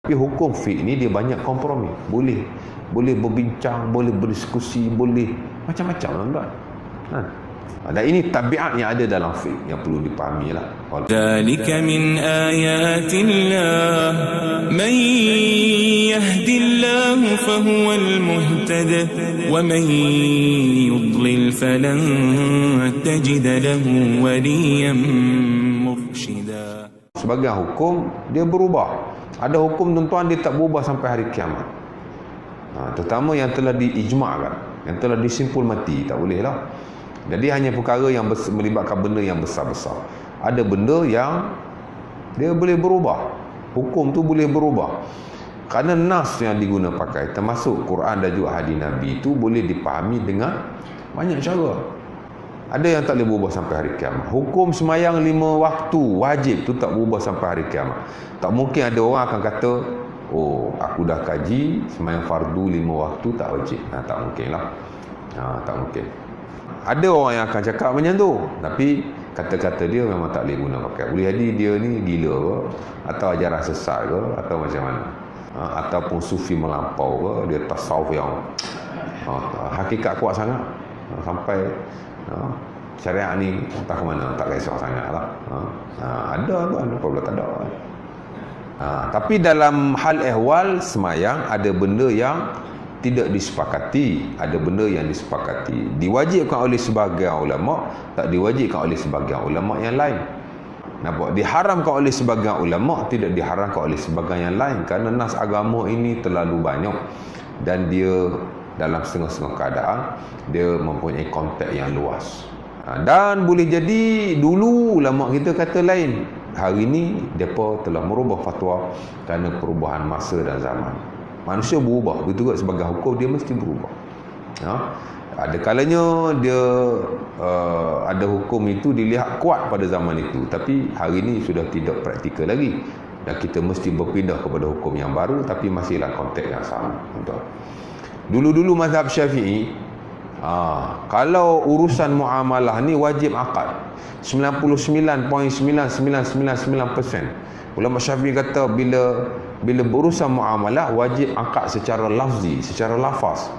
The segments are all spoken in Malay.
Tapi hukum fiqh ni dia banyak kompromi. Boleh berbincang, boleh berdiskusi, boleh macam-macam tuan-tuan. Dan ini tabiat yang ada dalam fiqh yang perlu dipahami lah. Dzalika min ayatillah man yahdillahu fahuwal muhtadi wa man yudlil falan tajid lahu waliyan mursyida. Sebagian hukum dia berubah. Ada hukum tuan-tuan dia tak berubah sampai hari kiamat. Terutama yang telah diijma'kan, yang telah disimpul mati, tak boleh lah. Jadi hanya perkara yang melibatkan benda yang besar-besar. Ada benda yang dia boleh berubah. Hukum tu boleh berubah. Kerana nas yang diguna pakai, termasuk Quran dan juga hadis Nabi, itu boleh dipahami dengan banyak cara. Ada yang tak boleh berubah sampai hari kiamat. Hukum semayang 5 waktu wajib tu tak berubah sampai hari kiamat. Tak mungkin ada orang akan kata, oh aku dah kaji semayang fardu 5 waktu tak wajib. Tak mungkin lah. Tak mungkin. Ada orang yang akan cakap macam tu, tapi kata-kata dia memang tak boleh guna pakai. Boleh jadi dia ni gila ke, atau ajaran sesat ke, atau macam mana, ataupun sufi melampau ke, dia tasawuf yang hakikat kuat sangat, sampai syariat ni entah ke mana, tak kisah sangat lah. Ada tu, apa pula tak ada. Tapi dalam hal ehwal semayang ada benda yang tidak disepakati, ada benda yang disepakati. Diwajibkan oleh sebahagian ulama, tak diwajibkan oleh sebahagian ulama yang lain. Nampak? Diharamkan oleh sebahagian ulama, tidak diharamkan oleh sebahagian yang lain, kerana nas agama ini terlalu banyak dan dia dalam setengah-setengah keadaan dia mempunyai konteks yang luas. Dan boleh jadi dulu ulama kita kata lain, hari ini depa telah merubah fatwa kerana perubahan masa dan zaman. Manusia berubah, begitu juga sebagai hukum dia mesti berubah. Ada kalanya dia ada hukum itu dilihat kuat pada zaman itu, tapi hari ini sudah tidak praktikal lagi, dan kita mesti berpindah kepada hukum yang baru, tapi masihlah konteks yang sama. Dulu-dulu mazhab Syafi'i, kalau urusan muamalah ni wajib akad 99.9999%. Ulama Syafi'i kata bila berurusan muamalah wajib akad secara lafzi, secara lafaz.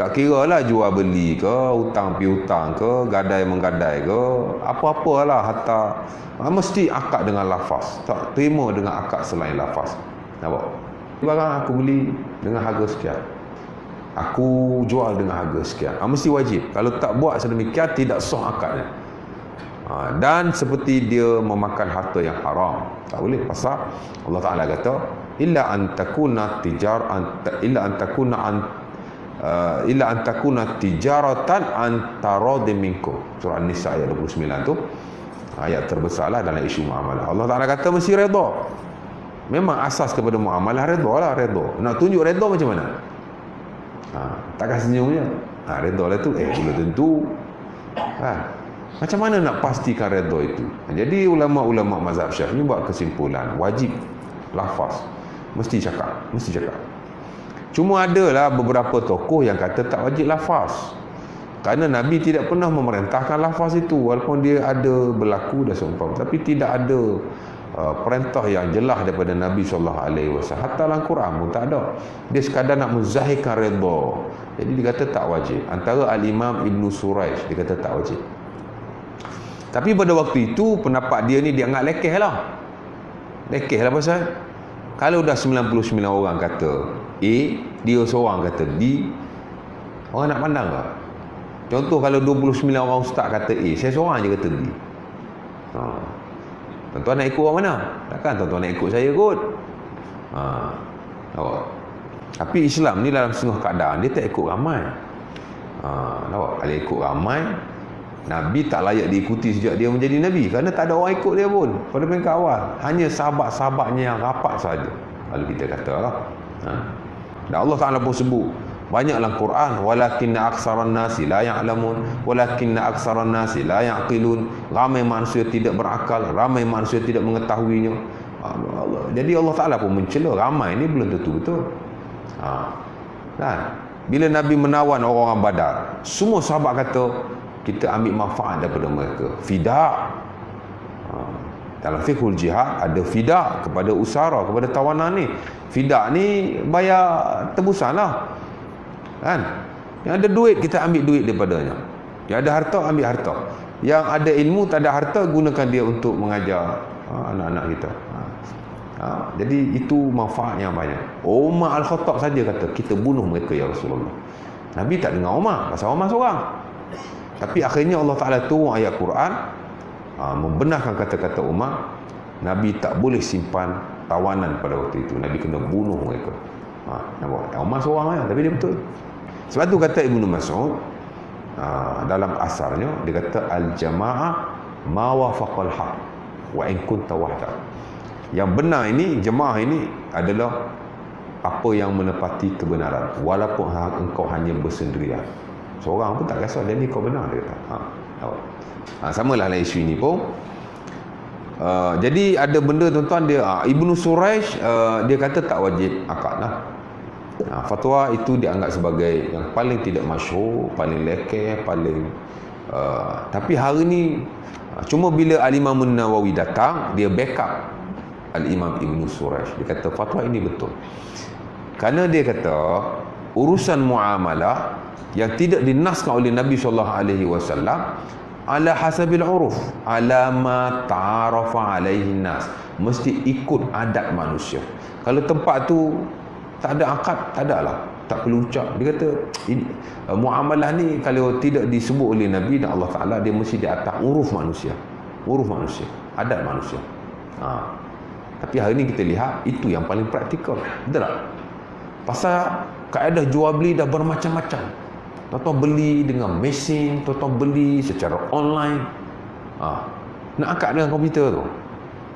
Tak kira lah jual beli ke, hutang piutang ke, gadai menggadai ke, apa-apalah, hatta mesti akad dengan lafaz. Tak terima dengan akad selain lafaz. Nampak? Barang aku beli dengan harga sekian, aku jual dengan harga sekian, mesti wajib. Kalau tak buat sedemikian, tidak sah akadnya. Dan seperti dia memakan harta yang haram, tak boleh. Pasal Allah Ta'ala kata, illa an takuna tijaratan antara minkum. Surah An-Nisa ayat 29 tu, ayat terbesarlah dalam isu muamalah. Allah Ta'ala kata mesti redha. Memang asas kepada muamalah redha lah, redha. Nak tunjuk redha macam mana? Takkan senyumnya. Redha lah tu, belum tentu. Macam mana nak pastikan redha itu? Jadi ulama-ulama mazhab Syafi'i buat kesimpulan, wajib lafaz. Mesti cakap. Cuma adalah beberapa tokoh yang kata tak wajib lafaz, kerana Nabi tidak pernah memerintahkan lafaz itu, walaupun dia ada berlaku dan seumpama, tapi tidak ada perintah yang jelas daripada Nabi SAW. Hatta dalam Quran pun tak ada. Dia sekadar nak menzahirkan redha. Jadi dia kata tak wajib. Antara Al-Imam Ibn Suraish, dia kata tak wajib. Tapi pada waktu itu pendapat dia ni dianggap lekeh lah. Lekeh lah pasal kalau dah 99 orang kata A, dia seorang kata B, orang nak pandang tak? Contoh kalau 29 orang ustaz kata A, saya seorang je kata B. Tuan-tuan nak ikut orang mana? Takkan tuan-tuan nak ikut saya kot. Tapi Islam ni dalam setengah keadaan dia tak ikut ramai. Kalau ikut ramai, Nabi tak layak diikuti sejak dia menjadi Nabi, kerana tak ada orang ikut dia pun pada peringkat awal. Hanya sahabat-sahabatnya yang rapat saja, kalau kita kata lah. Dan Allah Ta'ala pun sebut banyak dalam Quran, walakinna aksaran nasi la ya'lamun, walakinna aksaran nasi la ya'qilun. Ramai manusia tidak berakal, ramai manusia tidak mengetahuinya. Jadi Allah Ta'ala pun mencela ramai ni belum tentu betul. Dan bila Nabi menawan orang-orang Badar, semua sahabat kata kita ambil manfaat daripada mereka, fidak. Dalam fiqhul jihad ada fidak kepada usara, kepada tawanan ni. Fidak ni bayar tebusan lah. Kan? Yang ada duit, kita ambil duit daripadanya. Yang ada harta, ambil harta. Yang ada ilmu, tak ada harta, gunakan dia untuk mengajar anak-anak kita. Jadi itu manfaat yang banyak. Umar Al-Khattab saja kata, kita bunuh mereka ya Rasulullah. Nabi tak dengar Umar, pasal Umar seorang. Tapi akhirnya Allah Ta'ala turun ayat Quran, membenarkan kata-kata Umar. Nabi tak boleh simpan tawanan pada waktu itu. Nabi kena bunuh mereka. Umar seorang tapi dia betul. Sebab tu kata Ibnu Mas'ud, dalam asarnya, dia kata al-jama'ah ma wafaqal haq wa in kunta wahda. Yang benar ini, jemaah ini adalah apa yang menepati kebenaran, walaupun engkau hanya bersendirian. Seorang pun tak rasa jadi kau benar, dia kata. Samalah dalam isu ini pun. Jadi ada benda tuan-tuan, dia Ibnu Suraish dia kata tak wajib akad lah. Fatwa itu dianggap sebagai yang paling tidak masyhur, paling lekeh, paling tapi hari ni cuma bila Al-Imam An-Nawawi datang, dia backup Al-Imam Ibnu Suraish. Dia kata fatwa ini betul. Kerana dia kata urusan muamalah yang tidak dinaskan oleh Nabi SAW ala hasabil uruf, ala ma ta'arafa alaihi nas, mesti ikut adat manusia. Kalau tempat tu tak ada akad, tak ada lah, tak perlu ucap. Dia kata ini, muamalah ni kalau tidak disebut oleh Nabi dan Allah Ta'ala, dia mesti di atas uruf manusia, adat manusia. Tapi hari ni kita lihat itu yang paling praktikal. Betul tak? Pasal kaedah jual beli dah bermacam-macam. Tuan-tuan beli dengan mesin, tuan-tuan beli secara online. Nak akad dengan komputer tu.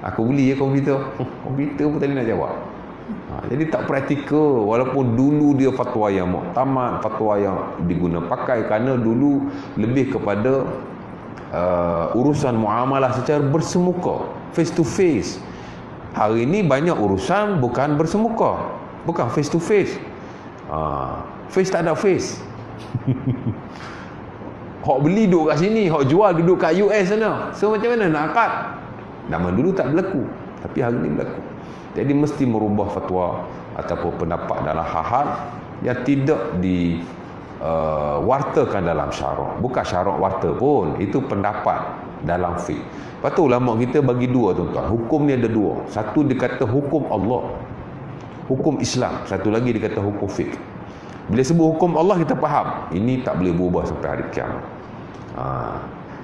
Aku beli ya komputer. Komputer pun tadi nak jawab. Jadi tak praktikal. Walaupun dulu dia fatwa yang muktamad, fatwa yang diguna pakai, kerana dulu lebih kepada urusan muamalah secara bersemuka, face to face. Hari ini banyak urusan bukan bersemuka, bukan face to face. Face tak ada face. Hak beli duduk kat sini, hak jual duduk kat US sana. So macam mana nak akad? Zaman dulu tak berlaku, tapi hari ini berlaku. Jadi mesti merubah fatwa ataupun pendapat dalam hal-hal yang tidak wartakan dalam syarak. Bukan syarak warta pun, itu pendapat dalam fiqh. Lepas tu ulama kita bagi dua tuan-tuan. Hukum ni ada dua. Satu dia kata hukum Allah, hukum Islam. Satu lagi dia kata hukum fiqh. Bila sebut hukum Allah kita faham, ini tak boleh berubah sampai hari kiamat.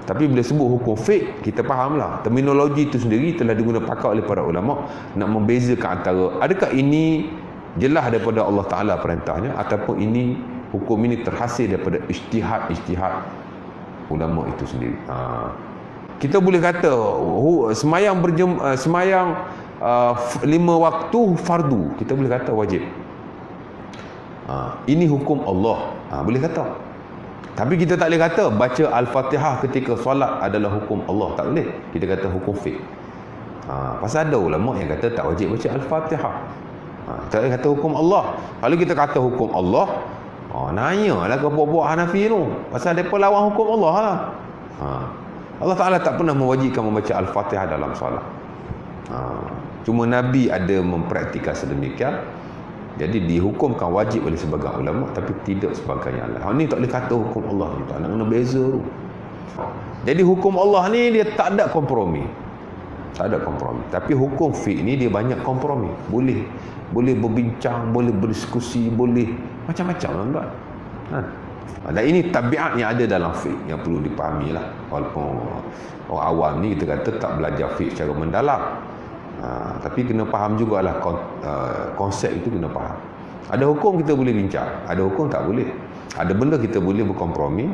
Tapi bila sebut hukum fiqh, kita fahamlah terminologi itu sendiri telah digunakan pakai oleh para ulama nak membezakan antara adakah ini jelas daripada Allah Ta'ala perintahnya, ataupun ini hukum ini terhasil daripada ijtihad ulama itu sendiri. Kita boleh kata semayang semayang 5 waktu fardu, kita boleh kata wajib. Ini hukum Allah, boleh kata. Tapi kita tak boleh kata baca Al-Fatihah ketika solat adalah hukum Allah, tak boleh. Kita kata hukum fiqh. Pasal ada ulama yang kata tak wajib baca Al-Fatihah. Tak boleh kata hukum Allah. Kalau kita kata hukum Allah, nanyalah ke puak-puak Hanafi tu, pasal mereka lawan hukum Allah lah. Allah Ta'ala tak pernah mewajibkan membaca Al-Fatihah dalam solat. Cuma Nabi ada mempraktikkan sedemikian. Jadi dihukumkan wajib oleh sebagian ulama, tapi tidak sebagian yang lain. Ini tak boleh kata hukum Allah ni, tak nak kena beza tu. Jadi hukum Allah ni dia tak ada kompromi. Tak ada kompromi. Tapi hukum fiqh ni dia banyak kompromi. Boleh berbincang, boleh berdiskusi, boleh macam-macam tuan-tuan. Dan ini tabiat yang ada dalam fiqh yang perlu dipahami lah. Walaupun orang awam ni kita kata tak belajar fiqh secara mendalam, tapi kena faham jugalah konsep itu, kena faham. Ada hukum kita boleh bincang, ada hukum tak boleh. Ada benda kita boleh berkompromi,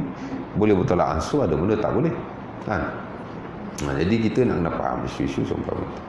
boleh bertolak ansur, ada benda tak boleh. Jadi kita nak kena faham isu-isu seumpama itu.